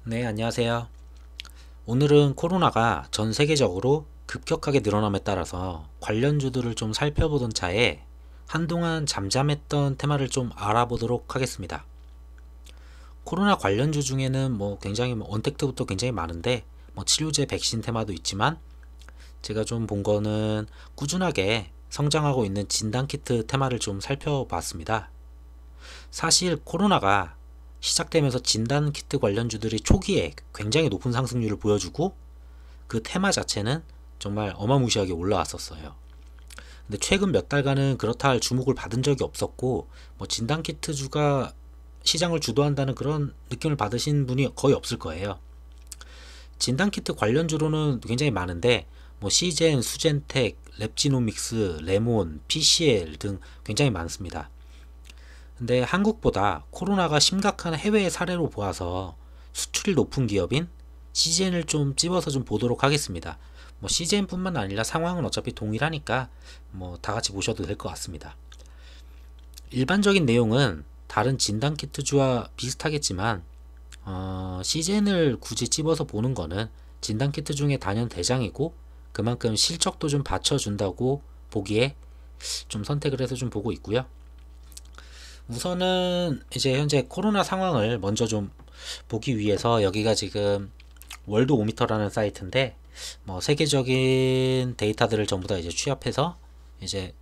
네, 안녕하세요. 오늘은 코로나가 전 세계적으로 급격하게 늘어남에 따라서 관련주들을 좀 살펴보던 차에 한동안 잠잠했던 테마를 좀 알아보도록 하겠습니다. 코로나 관련주 중에는 굉장히 언택트부터 굉장히 많은데 치료제 백신 테마도 있지만 제가 좀 본 거는 꾸준하게 성장하고 있는 진단키트 테마를 좀 살펴봤습니다. 사실 코로나가 시작되면서 진단키트 관련주들이 초기에 굉장히 높은 상승률을 보여주고 그 테마 자체는 정말 어마무시하게 올라왔었어요. 근데 최근 몇 달간은 그렇다 할 주목을 받은 적이 없었고 진단키트주가 시장을 주도한다는 그런 느낌을 받으신 분이 거의 없을 거예요. 진단키트 관련주로는 굉장히 많은데 시젠, 수젠텍, 랩지노믹스, 레몬, PCL 등 굉장히 많습니다. 근데 한국보다 코로나가 심각한 해외 사례로 보아서 수출이 높은 기업인 CGN을 좀 집어서 좀 보도록 하겠습니다. CGN뿐만 아니라 상황은 어차피 동일하니까 다 같이 보셔도 될 것 같습니다. 일반적인 내용은 다른 진단키트주와 비슷하겠지만 CGN을 굳이 집어서 보는 거는 진단키트 중에 단연 대장이고 그만큼 실적도 좀 받쳐준다고 보기에 좀 선택을 해서 좀 보고 있고요. 우선은 이제 현재 코로나 상황을 먼저 좀 보기 위해서 여기가 지금 월드 오미터라는 사이트인데 세계적인 데이터들을 전부 다 이제 취합해서 이제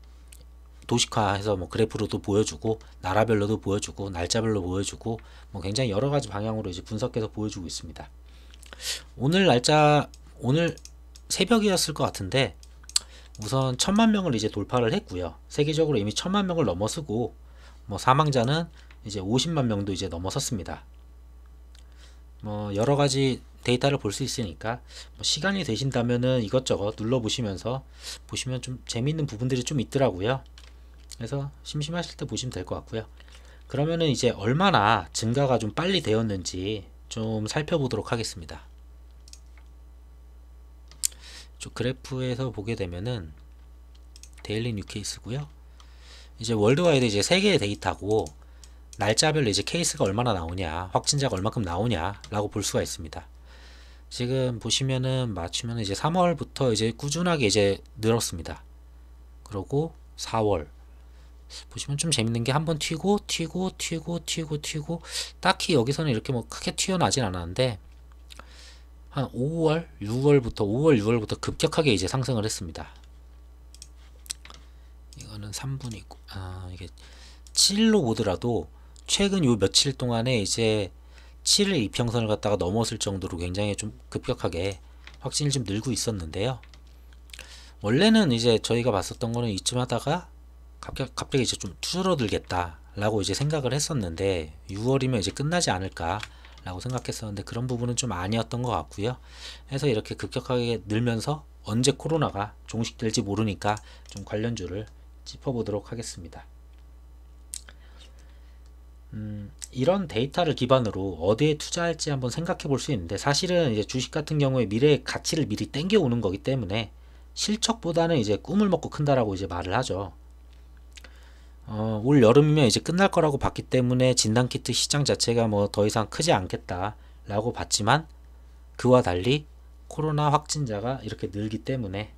도식화해서 그래프로도 보여주고 나라별로도 보여주고 날짜별로 보여주고 굉장히 여러 가지 방향으로 이제 분석해서 보여주고 있습니다. 오늘 날짜 오늘 새벽이었을 것 같은데 우선 1000만 명을 이제 돌파를 했고요. 세계적으로 이미 1000만 명을 넘어서고 사망자는 이제 50만 명도 이제 넘어섰습니다. 여러 가지 데이터를 볼 수 있으니까 시간이 되신다면은 이것저것 눌러 보시면서 보시면 좀 재미있는 부분들이 좀 있더라고요. 그래서 심심하실 때 보시면 될 것 같고요. 그러면은 이제 얼마나 증가가 좀 빨리 되었는지 좀 살펴보도록 하겠습니다. 그래프에서 보게 되면은 데일리 뉴케이스고요. 이제 월드와이드 이제 세계의 데이터고 날짜별로 이제 케이스가 얼마나 나오냐, 확진자가 얼마큼 나오냐라고 볼 수가 있습니다. 지금 보시면은 맞추면 이제 3월부터 이제 꾸준하게 이제 늘었습니다. 그리고 4월 보시면 좀 재밌는 게 한번 튀고 딱히 여기서는 이렇게 크게 튀어나진 않았는데 한 5월 6월부터 급격하게 이제 상승을 했습니다. 이거는 3분이고 이게 7로 보더라도 최근 요 며칠 동안에 이제 7일 이평선을 갖다가 넘었을 정도로 굉장히 좀 급격하게 확진이 좀 늘고 있었는데요. 원래는 이제 저희가 봤었던 거는 이쯤 하다가 갑자기 이제 좀 줄어들겠다 라고 이제 생각을 했었는데 6월이면 이제 끝나지 않을까 라고 생각했었는데 그런 부분은 좀 아니었던 것 같고요. 해서 이렇게 급격하게 늘면서 언제 코로나가 종식될지 모르니까 좀 관련주를 짚어보도록 하겠습니다. 이런 데이터를 기반으로 어디에 투자할지 한번 생각해 볼 수 있는데 사실은 이제 주식 같은 경우에 미래의 가치를 미리 땡겨 오는 거기 때문에 실적보다는 이제 꿈을 먹고 큰다라고 이제 말을 하죠. 올 여름이면 이제 끝날 거라고 봤기 때문에 진단키트 시장 자체가 더 이상 크지 않겠다라고 봤지만 그와 달리 코로나 확진자가 이렇게 늘기 때문에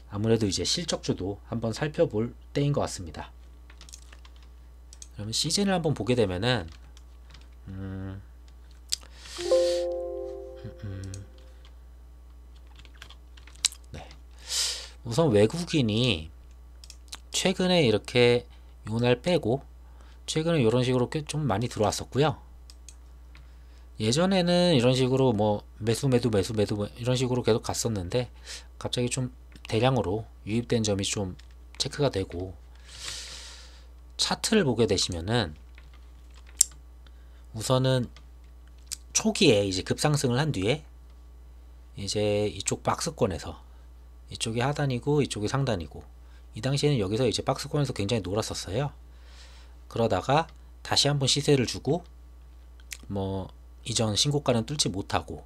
아무래도 이제 실적주도 한번 살펴볼 때인 것 같습니다. 그러면 시즌을 한번 보게 되면은 네. 우선 외국인이 최근에 이렇게 요날 빼고 최근에 이런 식으로 꽤 좀 많이 들어왔었고요. 예전에는 이런 식으로 매수 이런 식으로 계속 갔었는데 갑자기 좀 대량으로 유입된 점이 좀 체크가 되고 차트를 보게 되시면은 우선은 초기에 이제 급상승을 한 뒤에 이제 이쪽 박스권에서 이쪽이 하단이고 이쪽이 상단이고 이 당시에는 여기서 이제 박스권에서 굉장히 놀았었어요. 그러다가 다시 한번 시세를 주고 이전 신고가는 뚫지 못하고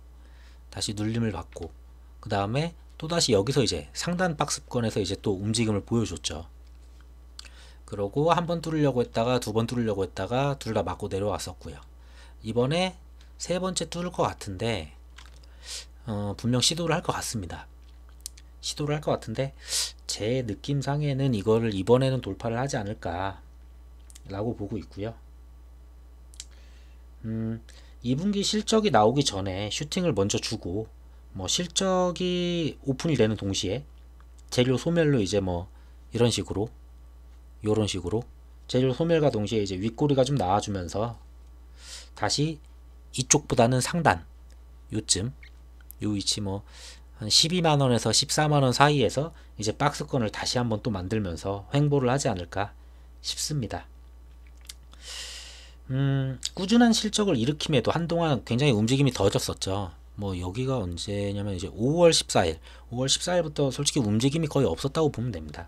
다시 눌림을 받고 그 다음에 또다시 여기서 이제 상단 박스권에서 이제 또 움직임을 보여줬죠. 그러고 한 번 뚫으려고 했다가 두 번 뚫으려고 했다가 둘 다 맞고 내려왔었고요. 이번에 세 번째 뚫을 것 같은데 분명 시도를 할 것 같습니다. 시도를 할 것 같은데 제 느낌상에는 이거를 이번에는 돌파를 하지 않을까 라고 보고 있고요. 2분기 실적이 나오기 전에 슈팅을 먼저 주고 뭐 실적이 오픈이 되는 동시에 재료 소멸로 이제 뭐 이런 식으로 요런 식으로 재료 소멸과 동시에 이제 윗꼬리가 좀 나와주면서 다시 이쪽보다는 상단 요쯤 요 위치 뭐 한 12만원에서 14만원 사이에서 이제 박스권을 다시 한번 또 만들면서 횡보를 하지 않을까 싶습니다. 꾸준한 실적을 일으킴에도 한동안 굉장히 움직임이 더졌었죠. 뭐 여기가 언제냐면 이제 5월 14일 5월 14일부터 솔직히 움직임이 거의 없었다고 보면 됩니다.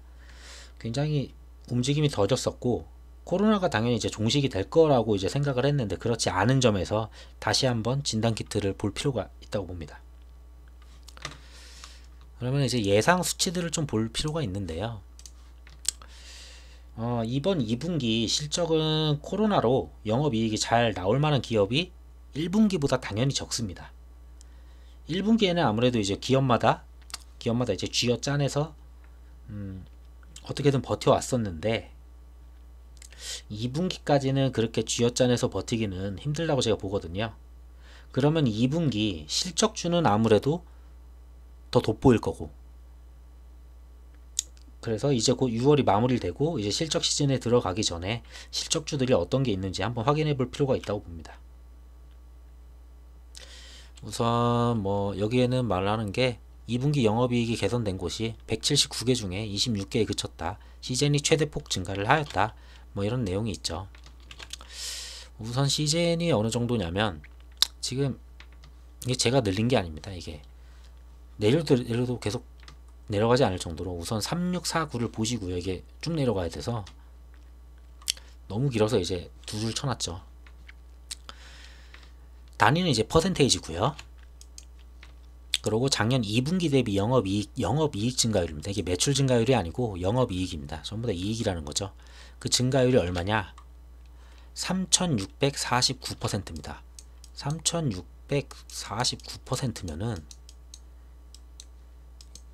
굉장히 움직임이 더졌었고 코로나가 당연히 이제 종식이 될 거라고 이제 생각을 했는데 그렇지 않은 점에서 다시 한번 진단 키트를 볼 필요가 있다고 봅니다. 그러면 이제 예상 수치들을 좀 볼 필요가 있는데요. 이번 2분기 실적은 코로나로 영업이익이 잘 나올 만한 기업이 1분기보다 당연히 적습니다. 1분기에는 아무래도 이제 기업마다 이제 쥐어 짜내서 어떻게든 버텨왔었는데 2분기까지는 그렇게 쥐어 짜내서 버티기는 힘들다고 제가 보거든요. 그러면 2분기 실적주는 아무래도 더 돋보일 거고 그래서 이제 곧 6월이 마무리되고 이제 실적 시즌에 들어가기 전에 실적주들이 어떤 게 있는지 한번 확인해 볼 필요가 있다고 봅니다. 우선 뭐 여기에는 말하는 게 2분기 영업이익이 개선된 곳이 179개 중에 26개에 그쳤다. 시젠이 최대폭 증가를 하였다. 뭐 이런 내용이 있죠. 우선 시젠이 어느 정도냐면 지금 이게 제가 늘린 게 아닙니다. 이게 내려도 계속 내려가지 않을 정도로 우선 3649를 보시고요. 이게 쭉 내려가야 돼서 너무 길어서 이제 두 줄 쳐놨죠. 단위는 이제 퍼센테이지고요. 그리고 작년 2분기 대비 영업이익 증가율입니다. 이게 매출 증가율이 아니고 영업이익입니다. 전부 다 이익이라는 거죠. 그 증가율이 얼마냐? 3649%입니다. 3649%면은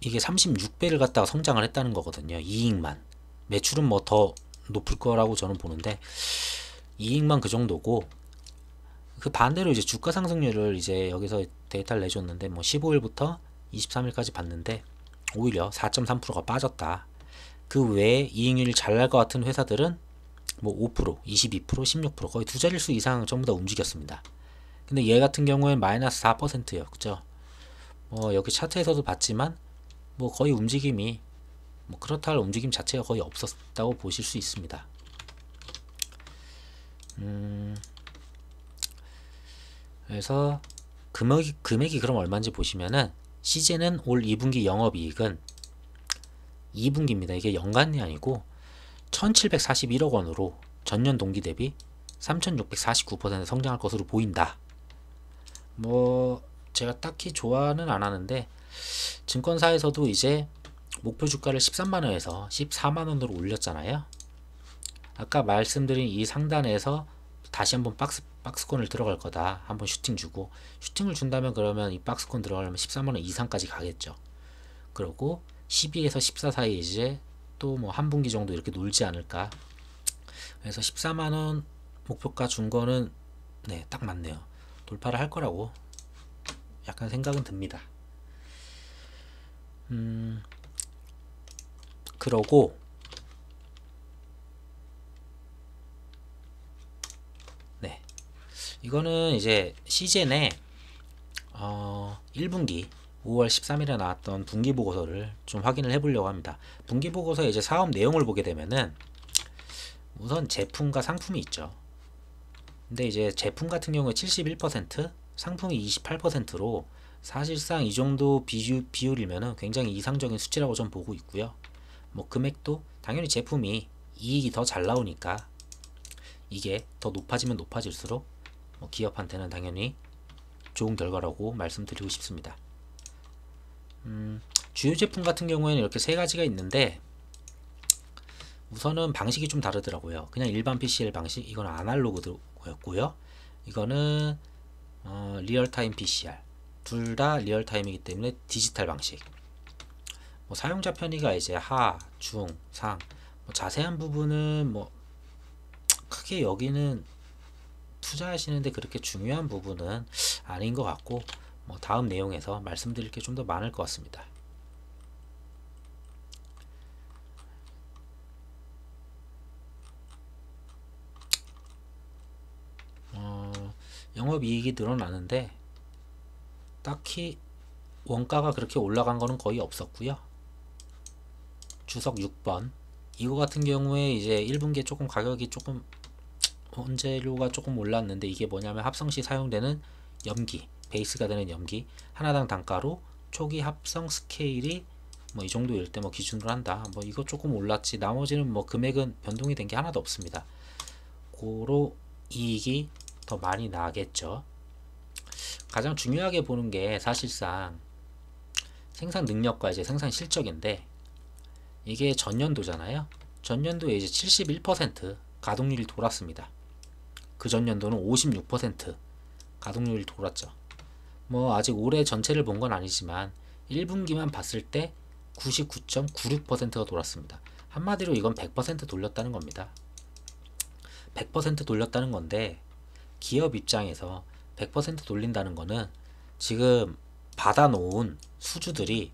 이게 36배를 갖다가 성장을 했다는 거거든요. 이익만. 매출은 뭐 더 높을 거라고 저는 보는데 이익만 그 정도고 그 반대로 이제 주가 상승률을 이제 여기서 데이터를 내줬는데 뭐 15일부터 23일까지 봤는데 오히려 4.3%가 빠졌다. 그 외에 이익률이 잘 날 것 같은 회사들은 뭐 5%, 22%, 16% 거의 두 자릿수 이상 전부 다 움직였습니다. 근데 얘 같은 경우에는 마이너스 4%예요. 그죠? 뭐 여기 차트에서도 봤지만 뭐 거의 움직임이 뭐 그렇다 할 움직임 자체가 거의 없었다고 보실 수 있습니다. 그래서 금액이 그럼 얼마인지 보시면은 시제는 올 2분기 영업이익은 2분기입니다. 이게 연간이 아니고 1741억 원으로 전년 동기 대비 3649% 성장할 것으로 보인다. 뭐 제가 딱히 좋아는 안 하는데 증권사에서도 이제 목표 주가를 13만원에서 14만원으로 올렸잖아요. 아까 말씀드린 이 상단에서 다시 한번 박스권을 들어갈 거다. 한번 슈팅 주고 슈팅을 준다면 그러면 이 박스권 들어가려면 14만원 이상까지 가겠죠. 그리고 12에서 14 사이에 이제 또 뭐 한 분기 정도 이렇게 놀지 않을까. 그래서 14만원 목표가 준 거는 네, 딱 맞네요. 돌파를 할 거라고 약간 생각은 듭니다. 그러고 네, 이거는 이제 시젠에 1분기 5월 13일에 나왔던 분기보고서를 좀 확인을 해보려고 합니다. 분기보고서에 이제 사업 내용을 보게 되면은 우선 제품과 상품이 있죠. 근데 이제 제품 같은 경우에 71%, 상품이 28%로 사실상 이 정도 비율이면은 굉장히 이상적인 수치라고 좀 보고 있고요. 뭐 금액도 당연히 제품이 이익이 더 잘 나오니까 이게 더 높아지면 높아질수록 뭐 기업한테는 당연히 좋은 결과라고 말씀드리고 싶습니다. 주요 제품 같은 경우에는 이렇게 세 가지가 있는데 우선은 방식이 좀 다르더라고요. 그냥 일반 PCL 방식, 이건 아날로그였고요. 이거는 리얼타임 PCR 둘 다 리얼타임이기 때문에 디지털 방식. 뭐 사용자 편의가 이제 하, 중, 상, 뭐 자세한 부분은 뭐 크게 여기는 투자하시는데 그렇게 중요한 부분은 아닌 것 같고, 뭐 다음 내용에서 말씀드릴 게 좀 더 많을 것 같습니다. 영업이익이 늘어나는데 딱히 원가가 그렇게 올라간 거는 거의 없었고요. 주석 6번 이거 같은 경우에 이제 1분기에 조금 가격이 조금 원재료가 조금 올랐는데, 이게 뭐냐면 합성 시 사용되는 염기, 베이스가 되는 염기 하나당 단가로 초기 합성 스케일이 뭐 이 정도일 때 뭐 기준으로 한다. 뭐 이거 조금 올랐지, 나머지는 뭐 금액은 변동이 된 게 하나도 없습니다. 고로 이익이 더 많이 나겠죠. 가장 중요하게 보는 게 사실상 생산 능력과 이제 생산 실적인데, 이게 전년도잖아요. 전년도에 이제 71% 가동률이 돌았습니다. 그 전년도는 56% 가동률이 돌았죠. 뭐 아직 올해 전체를 본 건 아니지만 1분기만 봤을 때 99.96%가 돌았습니다. 한마디로 이건 100% 돌렸다는 겁니다. 100% 돌렸다는 건데, 기업 입장에서 100% 돌린다는 거는 지금 받아놓은 수주들이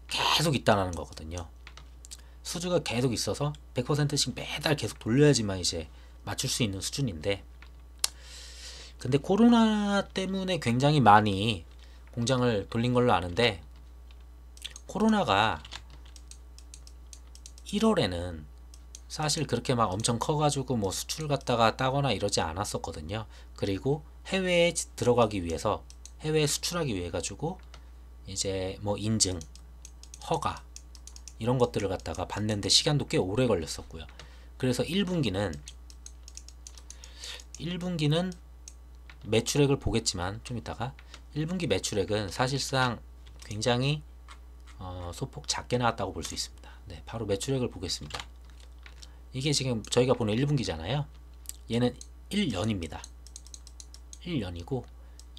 계속 있다는 거거든요. 수주가 계속 있어서 100%씩 매달 계속 돌려야지만 이제 맞출 수 있는 수준인데, 근데 코로나 때문에 굉장히 많이 공장을 돌린 걸로 아는데, 코로나가 1월에는 사실 그렇게 막 엄청 커가지고 뭐 수출 갖다가 따거나 이러지 않았었거든요. 그리고 해외에 들어가기 위해서, 해외에 수출하기 위해 가지고 이제 뭐 인증, 허가 이런 것들을 갖다가 받는데 시간도 꽤 오래 걸렸었고요. 그래서 1분기는 매출액을 보겠지만 좀 이따가 1분기 매출액은 사실상 굉장히 소폭 작게 나왔다고 볼 수 있습니다. 네, 바로 매출액을 보겠습니다. 이게 지금 저희가 보는 1분기잖아요. 얘는 1년입니다. 1년이고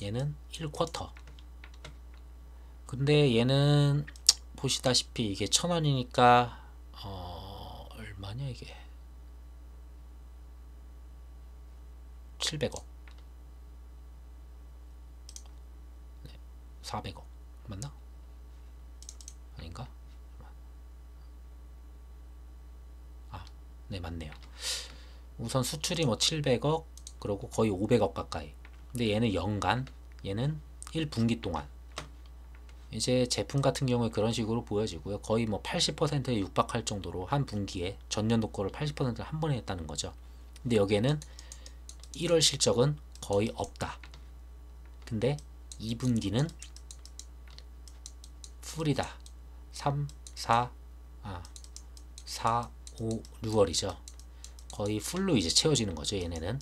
얘는 1쿼터. 근데 얘는 보시다시피 이게 1,000원이니까 얼마냐 이게 700억, 네, 400억 맞나? 아닌가? 네, 맞네요. 우선 수출이 뭐 700억, 그리고 거의 500억 가까이. 근데 얘는 연간, 얘는 1분기 동안. 이제 제품 같은 경우에 그런 식으로 보여지고요. 거의 뭐 80%에 육박할 정도로 한 분기에 전년도 거를 80%를 한 번에 했다는 거죠. 근데 여기에는 1월 실적은 거의 없다. 근데 2분기는 풀이다. 3, 4, 5, 6월이죠. 거의 풀로 이제 채워지는 거죠, 얘네는.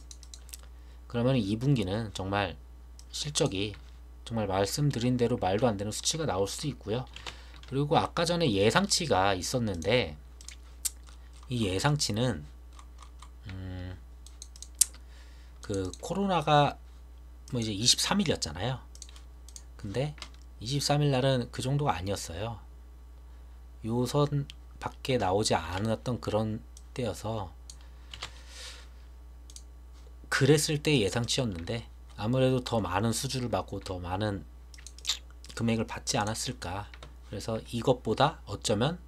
그러면 2분기는 정말 실적이 정말 말씀드린 대로 말도 안 되는 수치가 나올 수도 있고요. 그리고 아까 전에 예상치가 있었는데, 이 예상치는 그 코로나가 뭐 이제 23일이었잖아요. 근데 23일 날은 그 정도가 아니었어요. 요선 밖에 나오지 않았던 그런 때여서 그랬을 때 예상치였는데, 아무래도 더 많은 수주를 받고 더 많은 금액을 받지 않았을까. 그래서 이것보다 어쩌면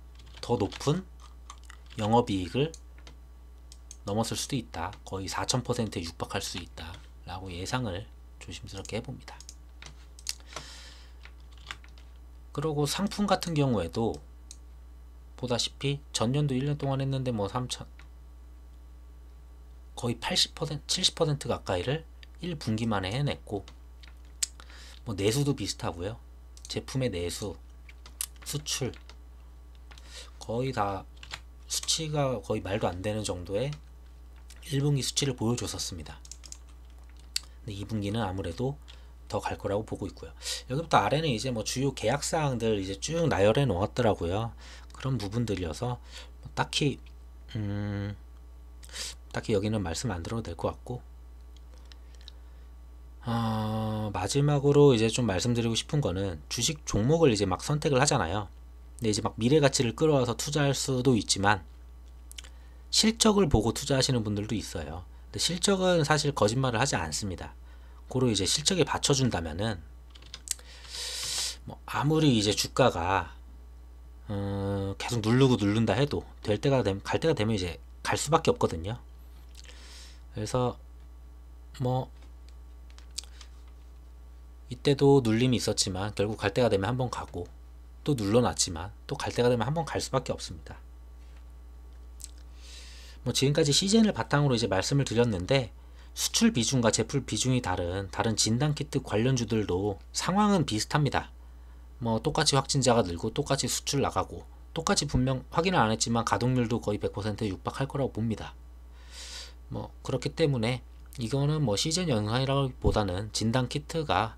더 높은 영업이익을 넘었을 수도 있다. 거의 4000%에 육박할 수 있다 라고 예상을 조심스럽게 해봅니다. 그리고 상품 같은 경우에도 보다시피 전년도 1년 동안 했는데 뭐 3천, 거의 80%, 70% 가까이를 1분기 만에 해냈고, 뭐 내수도 비슷하고요. 제품의 내수, 수출 거의 다 수치가 거의 말도 안 되는 정도의 1분기 수치를 보여줬었습니다. 근데 2분기는 아무래도 더 갈 거라고 보고 있고요. 여기부터 아래는 이제 뭐 주요 계약 사항들 이제 쭉 나열해 놓았더라고요. 그런 부분들이어서 딱히 여기는 말씀 안 드려도 될 것 같고, 마지막으로 이제 좀 말씀드리고 싶은 거는 주식 종목을 이제 막 선택을 하잖아요. 근데 이제 막 미래 가치를 끌어와서 투자할 수도 있지만 실적을 보고 투자하시는 분들도 있어요. 근데 실적은 사실 거짓말을 하지 않습니다. 고로 이제 실적에 받쳐준다면은 뭐 아무리 이제 주가가 계속 누르고 누른다 해도 갈 때가 되면 이제 갈 수밖에 없거든요. 그래서 뭐 이때도 눌림이 있었지만 결국 갈 때가 되면 한번 가고 또 눌러놨지만 또 갈 때가 되면 한번 갈 수밖에 없습니다. 뭐 지금까지 시즌을 바탕으로 이제 말씀을 드렸는데 수출 비중과 제품 비중이 다른 진단키트 관련주들도 상황은 비슷합니다. 뭐 똑같이 확진자가 늘고 똑같이 수출 나가고 똑같이 분명 확인을 안 했지만 가동률도 거의 100%에 육박할 거라고 봅니다. 뭐 그렇기 때문에 이거는 뭐 시즌 영상이라기보다는 진단키트가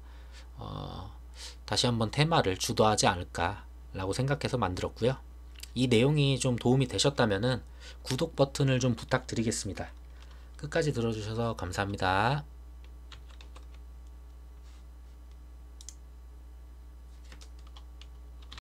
다시 한번 테마를 주도하지 않을까 라고 생각해서 만들었고요. 이 내용이 좀 도움이 되셨다면은 구독 버튼을 좀 부탁드리겠습니다. 끝까지 들어주셔서 감사합니다.